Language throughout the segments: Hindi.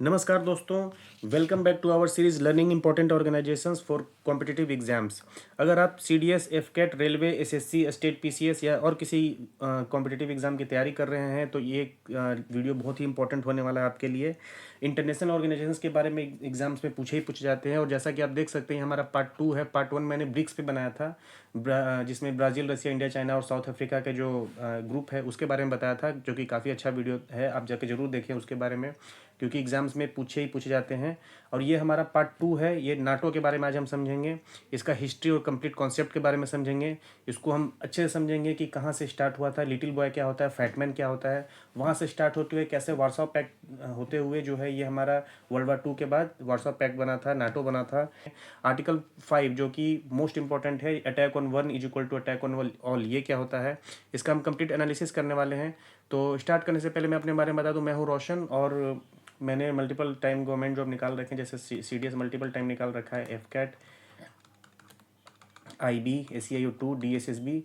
नमस्कार दोस्तों, welcome back to our series learning important organisations for competitive exams. अगर आप CDS, AFCAT, railway, SSC, state PCS या और किसी कॉम्पिटिटिव एग्जाम की तैयारी कर रहे हैं तो ये वीडियो बहुत ही इंपॉर्टेंट होने वाला है आपके लिए। इंटरनेशनल ऑर्गेनाइजेशंस के बारे में एग्जाम्स में पूछे जाते हैं और जैसा कि आप देख सकते हैं हमारा पार्ट 2 है। पार्ट 1 मैंने ब्रिक्स पे बनाया था, जिसमें ब्राज़ील, रसिया, इंडिया, चाइना और साउथ अफ्रीका के जो ग्रुप है उसके बारे में बताया था, जो कि काफ़ी अच्छा वीडियो है। आप जाके ज़रूर देखें उसके बारे में, क्योंकि एग्जाम्स में पूछे जाते हैं। और ये हमारा पार्ट 2 है। ये नाटो के बारे में आज हम समझेंगे, इसका हिस्ट्री और कंप्लीट कॉन्सेप्ट के बारे में समझेंगे। इसको हम अच्छे से समझेंगे कि कहाँ से स्टार्ट हुआ था, लिटिल बॉय क्या होता है, फैटमैन क्या होता है, वहाँ से स्टार्ट होते हुए कैसे वार्सो पैक्ट होते हुए जो है ये हमारा वर्ल्ड वार 2 के बाद वार्सो पैक्ट बना था, नाटो बना था। आर्टिकल 5 जो कि मोस्ट इंपॉर्टेंट है, attack on one is equal to attack on all, ये क्या होता है, इसका हम कंप्लीट एनालिसिस करने वाले हैं। तो स्टार्ट करने से पहले मैं अपने बारे में बता दूं, मैं हूं रोशन और मैंने मल्टीपल टाइम गवर्नमेंट जॉब निकाल रखे हैं, जैसे सीडीएस मल्टीपल टाइम निकाल रखा है, एफकैट, आईबी, एसीआईयू 2, डीएसएसबी।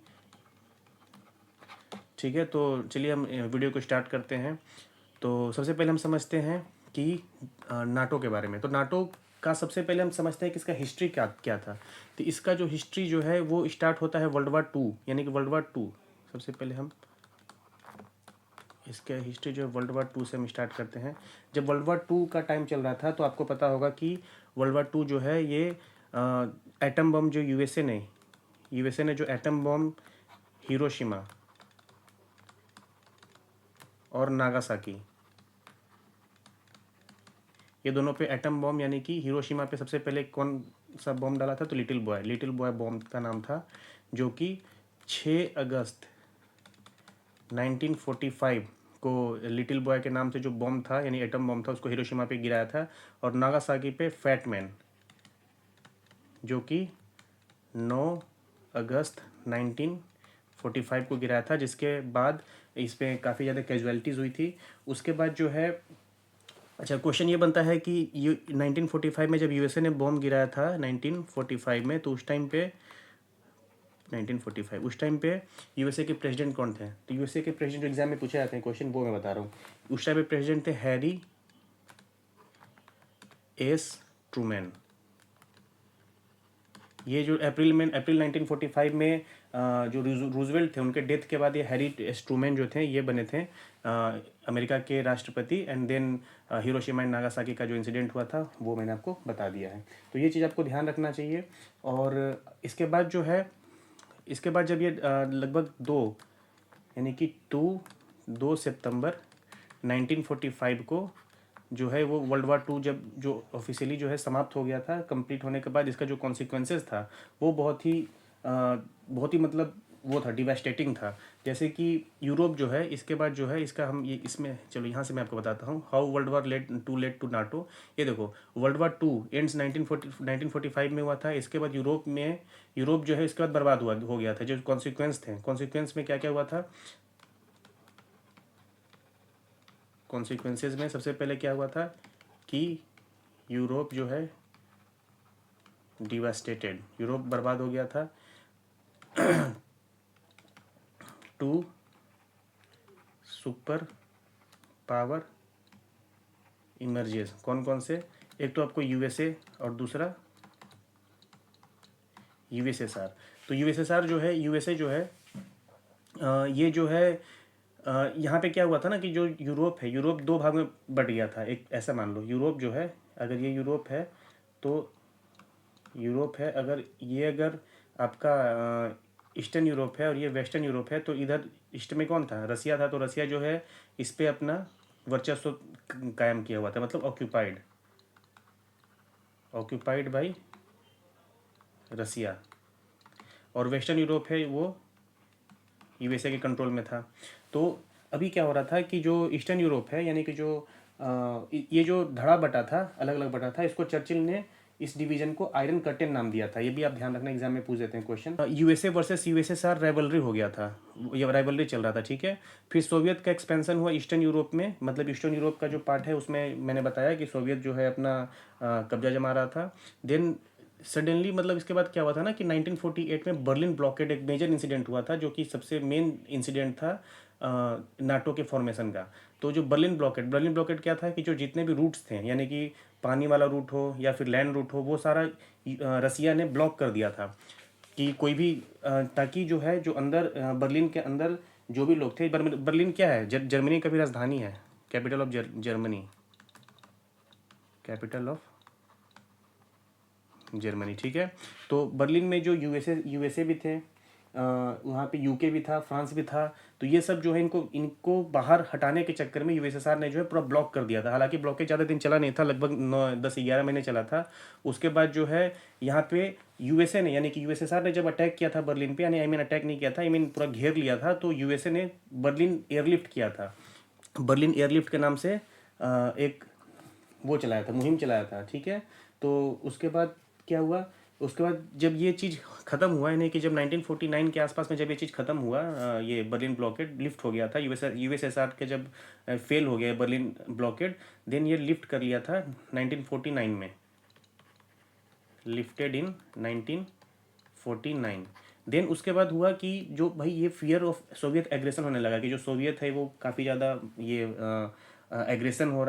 ठीक है, तो चलिए हम वीडियो को स्टार्ट करते हैं। तो सबसे पहले हम समझते हैं कि नाटो के बारे में। तो नाटो का सबसे पहले हम समझते हैं कि इसका हिस्ट्री क्या क्या था। तो इसका जो हिस्ट्री जो है वो स्टार्ट होता है वर्ल्ड वार 2, यानी कि वर्ल्ड वार 2। सबसे पहले हम इसका हिस्ट्री जो है वर्ल्ड वार 2 से हम स्टार्ट करते हैं। जब वर्ल्ड वार 2 का टाइम चल रहा था तो आपको पता होगा कि वर्ल्ड वार 2 जो है ये एटम बम जो यूएसए ने जो एटम बम हिरोशिमा और नागासाकी, ये दोनों पे एटम बम, यानी कि हिरोशिमा पे सबसे पहले कौन सा बम डाला था, तो लिटिल बॉय बम का नाम था, जो कि 6 अगस्त 1945 को लिटिल बॉय के नाम से जो बम था, यानी एटम बम था, उसको हिरोशिमा पे गिराया था। और नागासाकी पे फैटमैन, जो कि 9 अगस्त 1945 को गिराया था, जिसके बाद इस पर काफ़ी ज़्यादा कैजुअलिटीज़ हुई थी। उसके बाद जो है, अच्छा क्वेश्चन ये बनता है कि 1945 में जब यूएसए ने बॉम्ब गिराया था 1945 में, तो उस टाइम पे 1945 उस टाइम पे यूएसए के प्रेसिडेंट कौन थे। तो यूएसए के प्रेसिडेंट एग्जाम में पूछे जाते हैं क्वेश्चन, वो मैं बता रहा हूँ। उस टाइम पे प्रेसिडेंट थे हैरी एस ट्रूमैन। ये जो अप्रैल 1945 में जो रूजवेल्ट थे, उनके डेथ के बाद ये हैरी एस ट्रूमैन जो थे ये बने थे अमेरिका के राष्ट्रपति। And then Hiroshima and Nagasaki का जो इंसिडेंट हुआ था वो मैंने आपको बता दिया है। तो ये चीज़ आपको ध्यान रखना चाहिए। और इसके बाद जो है, इसके बाद जब ये लगभग यानी कि 2 सितंबर 1945 को जो है वो वर्ल्ड वार 2 जब जो ऑफिशियली जो है समाप्त हो गया था, कंप्लीट होने के बाद इसका जो कॉन्सिक्वेंसेस था वो बहुत ही मतलब वो था, डिवास्टेटिंग था। जैसे कि यूरोप जो है, इसके बाद जो है इसका हम ये इसमें, चलो यहाँ से मैं आपको बताता हूँ how world war 2 led to NATO. ये देखो, वर्ल्ड वार 2 एंड्स 1945 में हुआ था। इसके बाद यूरोप जो है इसके बाद बर्बाद हो गया था। जो कॉन्सिक्वेंस में क्या क्या हुआ था, कॉन्सिक्वेंसेज में सबसे पहले क्या हुआ था कि यूरोप जो है डिवास्टेटेड, यूरोप बर्बाद हो गया था। टू सुपर पावर इमर्जेस, कौन कौन से, एक तो आपको यूएसए और दूसरा यूएसएसआर। तो यूएसएसआर जो है, यूएसए जो है ये जो है यहाँ पे क्या हुआ था ना कि जो यूरोप है, यूरोप 2 भाग में बट गया था। एक ऐसा मान लो, यूरोप जो है, अगर ये यूरोप है तो अगर आपका ईस्टर्न यूरोप है और ये वेस्टर्न यूरोप है, तो इधर ईस्ट में कौन था, रसिया था। तो रसिया जो है इस पे अपना वर्चस्व कायम किया हुआ था, मतलब ऑक्यूपाइड बाई रसिया। और वेस्टर्न यूरोप है वो यूएसए के कंट्रोल में था। तो अभी क्या हो रहा था कि जो ईस्टर्न यूरोप है, यानी कि जो ये जो धड़ा बटा था, अलग अलग बटा था, इसको चर्चिल ने इस डिवीजन को आयरन कर्टेन नाम दिया था। ये भी आप ध्यान रखना, एग्जाम में पूछ देते हैं question. USA versus USSR rivalry हो गया था, ये राइवलरी चल रहा था, ठीक है। फिर सोवियत का एक्सपेंशन हुआ ईस्टर्न यूरोप में, मतलब ईस्टर्न यूरोप का जो पार्ट है उसमें मैंने बताया कि सोवियत जो है अपना कब्जा जमा रहा था। देन सडनली, मतलब इसके बाद क्या हुआ था ना कि 1948 में बर्लिन ब्लॉकेड एक मेजर इंसिडेंट हुआ था, जो कि सबसे मेन इंसिडेंट था नाटो के फॉर्मेशन का। तो जो बर्लिन ब्लॉकेड क्या था कि जो जितने भी रूट्स थे, यानी कि पानी वाला रूट हो या फिर लैंड रूट हो, वो सारा रसिया ने ब्लॉक कर दिया था कि कोई भी ताकि जो है जो अंदर बर्लिन के अंदर जो भी लोग थे। बर्लिन क्या है, जर्मनी का भी राजधानी है, capital of Germany, capital of Germany, ठीक है। तो बर्लिन में जो यूएसए भी थे, वहाँ पे यूके भी था, फ्रांस भी था। तो ये सब जो है इनको इनको बाहर हटाने के चक्कर में यूएसएसआर ने जो है पूरा ब्लॉक कर दिया था। हालांकि ब्लॉकेज ज़्यादा दिन चला नहीं था, लगभग 9 10 11 महीने चला था। उसके बाद जो है यहाँ पे यूएसए ने, यानी कि यूएसएसआर ने जब अटैक किया था बर्लिन पे, यानी आई मीन अटैक नहीं किया था, आई मीन पूरा घेर लिया था, तो यूएसए ने बर्लिन एयरलिफ्ट किया था। बर्लिन एयरलिफ्ट के नाम से एक वो चलाया था, मुहिम चलाया था, ठीक है। तो उसके बाद क्या हुआ, उसके बाद जब ये चीज़ ख़त्म हुआ, यानी कि जब 1949 के आसपास में जब ये चीज़ ख़त्म हुआ, ये बर्लिन ब्लॉकेड लिफ्ट हो गया था, यूएसएसआर के जब फेल हो गया बर्लिन ब्लॉकेड, देन ये लिफ्ट कर लिया था 1949 में, लिफ्टेड इन 1949। देन उसके बाद हुआ कि जो भाई ये फियर ऑफ सोवियत एग्रेशन होने लगा, कि जो सोवियत है वो काफ़ी ज़्यादा ये एग्रेसिव हो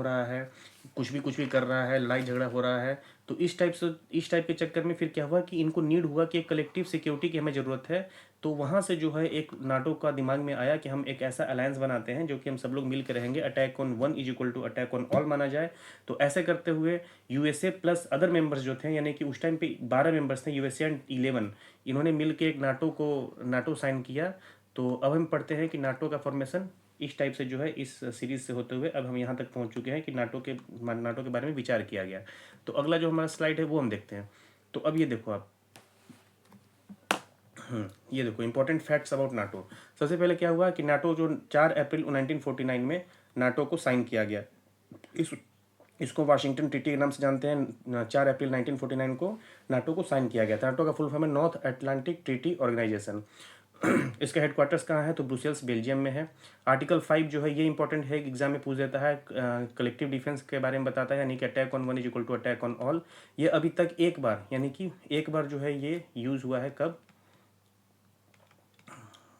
रहा है, कुछ भी कर रहा है, लड़ाई झगड़ा हो रहा है। तो इस टाइप के चक्कर में फिर क्या हुआ कि इनको नीड हुआ कि एक कलेक्टिव सिक्योरिटी की हमें ज़रूरत है। तो वहाँ से जो है एक नाटो का दिमाग में आया कि हम एक ऐसा अलायंस बनाते हैं जो कि हम सब लोग मिल के रहेंगे, attack on one is equal to attack on all माना जाए। तो ऐसे करते हुए यूएसए प्लस अदर मेंबर्स जो थे, यानी कि उस टाइम पे 12 मेंबर्स थे, यूएसए एंड 11, इन्होंने मिल के एक नाटो साइन किया। तो अब हम पढ़ते हैं कि नाटो का फॉर्मेशन इस टाइप से जो है इस सीरीज से होते हुए अब हम यहाँ तक पहुँच चुके हैं कि नाटो के बारे में विचार किया गया। तो अगला जो हमारा स्लाइड है वो हम देखते हैं। तो अब ये देखो आप, ये देखो इंपॉर्टेंट फैक्ट्स अबाउट नाटो। सबसे पहले क्या हुआ कि नाटो जो 4 अप्रैल 1949 में नाटो को साइन किया गया। इस इसको वाशिंगटन ट्रीटी के नाम से जानते हैं। 4 अप्रैल 1949 को नाटो को साइन किया गया था। नाटो का फुल फॉर्म है नॉर्थ अटलांटिक ट्रीटी ऑर्गेनाइजेशन। इसका हेडक्वार्टर्स कहाँ है, तो ब्रुसेल्स बेल्जियम में है। आर्टिकल 5 जो है ये इंपॉर्टेंट है, एग्जाम में पूछ देता है, कलेक्टिव डिफेंस के बारे में बताता है, यानी कि attack on one is equal to attack on all. ये अभी तक एक बार, यानी कि एक बार जो है ये यूज़ हुआ है, कब,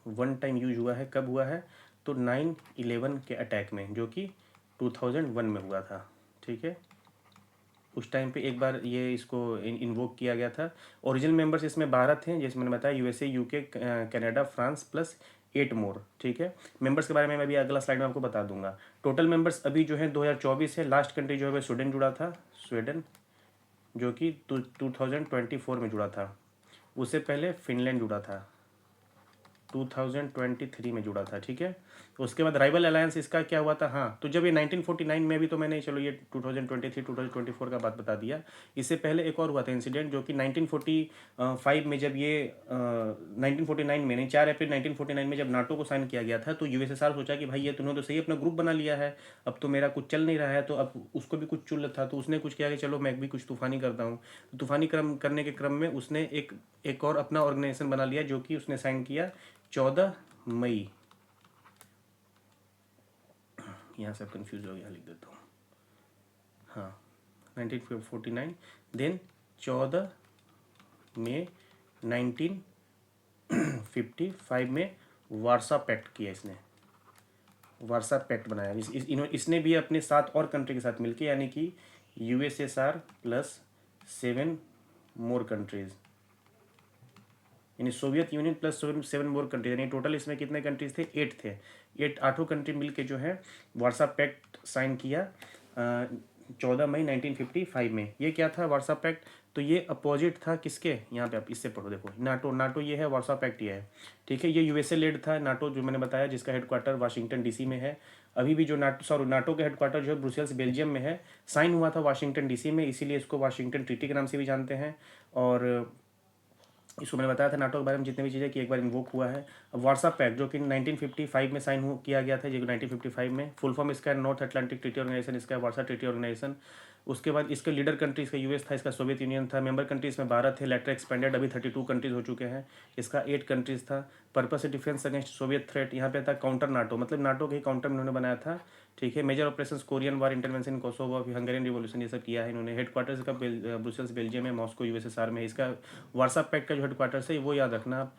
वन टाइम यूज हुआ है, कब हुआ है, तो 9/11 के अटैक में, जो कि 2001 में हुआ था, ठीक है। उस टाइम पे एक बार ये इसको इन्वोक किया गया था। ओरिजिनल मेंबर्स इसमें 12 थे, जैसे मैंने बताया, USA, UK, Canada, France plus 8 मोर, ठीक है। मेंबर्स के बारे में मैं अभी अगला स्लाइड में आपको बता दूंगा। टोटल मेंबर्स अभी जो है 2024 है। लास्ट कंट्री जो है स्वीडन जुड़ा था, स्वीडन, जो कि 2024 में जुड़ा था। उससे पहले फिनलैंड जुड़ा था, 2023 में जुड़ा था, ठीक है। उसके बाद राइवल अलायंस इसका क्या हुआ था, हाँ, तो जब ये 1949 में भी, तो मैंने चलो ये 2023 2024 का बात बता दिया। इससे पहले एक और हुआ था इंसिडेंट, जो कि 1945 में, जब ये 1949 में नहीं, 4 अप्रैल 1949 में जब नाटो को साइन किया गया था, तो यूएसएसआर सोचा कि भाई ये तुमने तो सही अपना ग्रुप बना लिया है, अब तो मेरा कुछ चल नहीं रहा है, तो अब उसको भी कुछ चुल था। तो उसने कुछ किया कि चलो मैं भी कुछ तूफानी करता हूँ। तूफानी क्रम करने के क्रम में उसने एक और अपना ऑर्गेनाइजेशन बना लिया, जो कि उसने साइन किया 14 मई, यहाँ से कंफ्यूज हो गया, लिख देता हूँ, हाँ, 1949। देन 14 मई 1955 में वारसा पैक्ट किया इसने, वारसा पैक्ट बनाया। इसने भी अपने 7 और कंट्री के साथ मिलके, यानी कि यूएसएसआर प्लस 7 मोर कंट्रीज, यानी सोवियत यूनियन प्लस 7 मोर कंट्रीज, यानी टोटल इसमें कितने कंट्रीज थे, 8 थे। 8 8 मिलके जो है वारसा पैक्ट साइन किया 14 मई 1955 में। ये क्या था वारसा पैक्ट, तो ये अपोजिट था किसके, यहाँ पे आप इससे पढ़ो, देखो नाटो ये है, वारसा पैक्ट ये है, ठीक है। ये यूएसए लेड था नाटो, जो मैंने बताया, जिसका हेडक्वार्टर वाशिंगटन डीसी में है। अभी भी जो नाटो का हेडक्वार्टर जो है ब्रुसेल्स बेल्जियम में है। साइन हुआ था वाशिंगटन डीसी में, इसीलिए इसको वाशिंगटन ट्रीटी के नाम से भी जानते हैं। और इसको मैंने बताया था नाटो के बारे में जितने भी चीज़ें कि एक बार इन्वोक हुआ है। वारसा पैक्ट जो कि 1955 में साइन किया गया था, जो 1955 में, फुल फॉर्म इसका नॉर्थ अटलांटिक ट्रीटी ऑर्गेनाइजेशन, इसका वारसा ट्रीटी ऑर्गेनाइजेशन। उसके बाद इसके लीडर कंट्री, इसका यूएस था, इसका सोवियत यूनियन था। मेंबर कंट्रीज में 12 थे, लेटर एक्सपेंडेड, अभी 32 कंट्रीज हो चुके हैं। इसका 8 कंट्रीज था। Purpose defence against Soviet threat, यहाँ पे था काउंटर नाटो, मतलब नाटो के काउंटर में इन्होंने बनाया था, ठीक है। मेजर ऑपरेशंस कोरियन वार, इंटरवेंशन कोसोवो, हंगेरियन रिवॉल्यूशन, ये सब किया है इन्होंने। हेडक्वार्टर्स का ब्रुसेल्स बेल्जियम में, मॉस्को यूएसएसआर में। इसका वारसा पैक्ट का जो हेडक्वार्टर्स है वो याद रखना आप।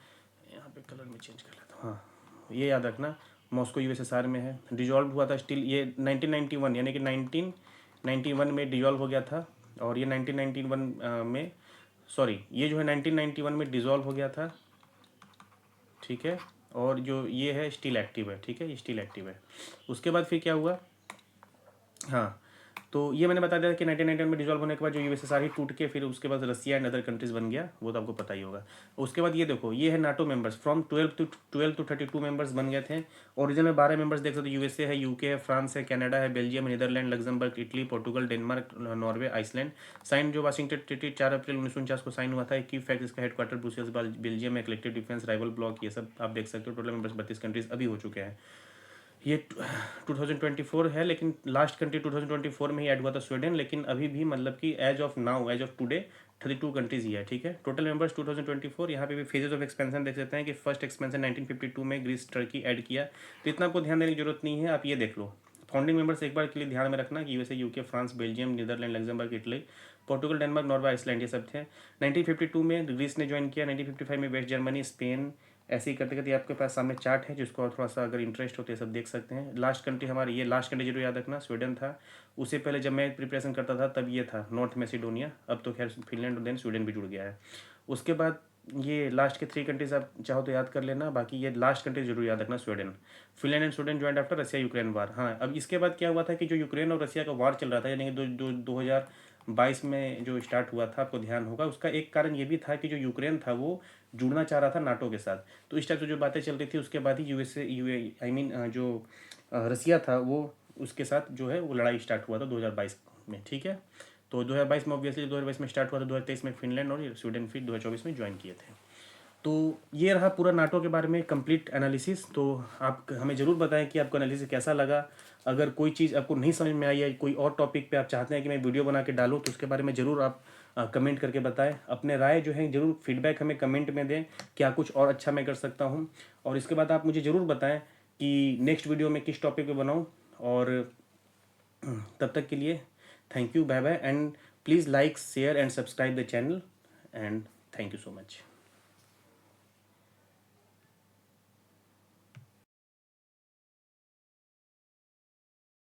यहाँ पे कलर में चेंज कर लेता हूँ, हाँ, ये याद रखना, मॉस्को यूएसएसआर में है। डिजॉल्व हुआ था स्टील ये 1991 यानी कि 1991 में डिजॉल्व हो गया था, और ये 1991 में सॉरी ये जो है 1991 में डिजॉल्व हो गया था, ठीक है। और जो ये है स्टील एक्टिव है, ठीक है, ये स्टील एक्टिव है। उसके बाद फिर क्या हुआ, हाँ, तो ये मैंने बता दिया कि 1991 में डिजॉल्व होने के बाद जो यूएसएसआर ही टूट के फिर उसके बाद रसिया एंड अदर कंट्रीज बन गया, वो तो आपको पता ही होगा। उसके बाद ये देखो, ये है NATO members, from 12 to 32 members बन गए थे। ओरिजिन में 12 मेंबर्स देख सकते हो, यूएसए है, यूके है, फ्रांस है, कनाडा है, Belgium, Netherland, Luxembourg, Italy, Portugal, Denmark, Norway, Iceland. Sign जो वाशिंगटन ट्रीटी 4 अप्रैल 1949 को साइन हुआ था। की फैक्ट इसका हेडक्वार्टर ब्रुसेल्स बेल्जियम में, कलेक्टिव डिफेंस, राइवल ब्लॉक, ये सब आप देख सकते हो। टोटल मेंबर्स 32 कंट्रीज अभी हो चुके हैं। ये 2024 है, लेकिन लास्ट कंट्री 2024 में ही ऐड हुआ था स्वीडन, लेकिन अभी भी मतलब कि as of now, as of today 32 countries ही है, ठीक है। Total members 2024। यहाँ पे भी फेजेस ऑफ एक्सपेंशन देख सकते हैं कि फर्स्ट एक्सपेंशन 1952 में ग्रीस टर्की ऐड किया, तो इतना आपको ध्यान देने की जरूरत नहीं है, आप ये देख लो। फाउंडिंग मेंबर्स एक बार के लिए ध्यान में रखना कि USA, UK, France, Belgium, Netherland, Luxembourg, Italy, Portugal, Denmark, Norway, Iceland, ये सब थे। 1952 में ग्रीस ने ज्वाइन किया, 1955 में वेस्ट जर्मनी, स्पेन, ऐसे ही करते करते आपके पास सामने चार्ट है, जिसको और थोड़ा सा अगर इंटरेस्ट हो तो ये सब देख सकते हैं। लास्ट कंट्री हमारी, ये लास्ट कंट्री जरूर याद रखना, स्वीडन था। उससे पहले जब मैं प्रिपरेशन करता था तब ये था नॉर्थ मैसिडोनिया, अब तो खैर फिनलैंड और देन स्वीडन भी जुड़ गया है। उसके बाद ये लास्ट के 3 कंट्रीज आप चाहो तो याद कर लेना, बाकी ये लास्ट कंट्री जरूर याद रखना, Sweden. Finland and Sweden joint after Russia Ukraine war. हाँ, अब इसके बाद क्या हुआ था कि जो यूक्रेन और रसिया का वार चल रहा था, यानी कि 2022 में जो स्टार्ट हुआ था, आपको ध्यान होगा, उसका एक कारण ये भी था कि जो यूक्रेन था वो जुड़ना चाह रहा था नाटो के साथ। तो इस टाइप से जो बातें चल रही थी, उसके बाद ही यूएसए आई मीन जो रसिया था वो उसके साथ जो है वो लड़ाई स्टार्ट हुआ था 2022 में, ठीक है। तो 2022 में ऑब्वियसली 2022 में स्टार्ट हुआ था, 2023 में फिनलैंड और स्वीडन फिर 2024 में ज्वाइन किए थे। तो ये रहा पूरा नाटो के बारे में कंप्लीट एनालिसिस। तो आप हमें ज़रूर बताएं कि आपको एनालिसिस कैसा लगा। अगर कोई चीज़ आपको नहीं समझ में आई है, कोई और टॉपिक पे आप चाहते हैं कि मैं वीडियो बना के डालूं, तो उसके बारे में ज़रूर आप कमेंट करके बताएं। अपने राय जो है ज़रूर फीडबैक हमें कमेंट में दें, क्या कुछ और अच्छा मैं कर सकता हूं। और इसके बाद आप मुझे ज़रूर बताएं कि नेक्स्ट वीडियो में किस टॉपिक पे बनाऊं। और तब तक के लिए thank you, bye bye, and please like, share and subscribe the channel, and thank you so much.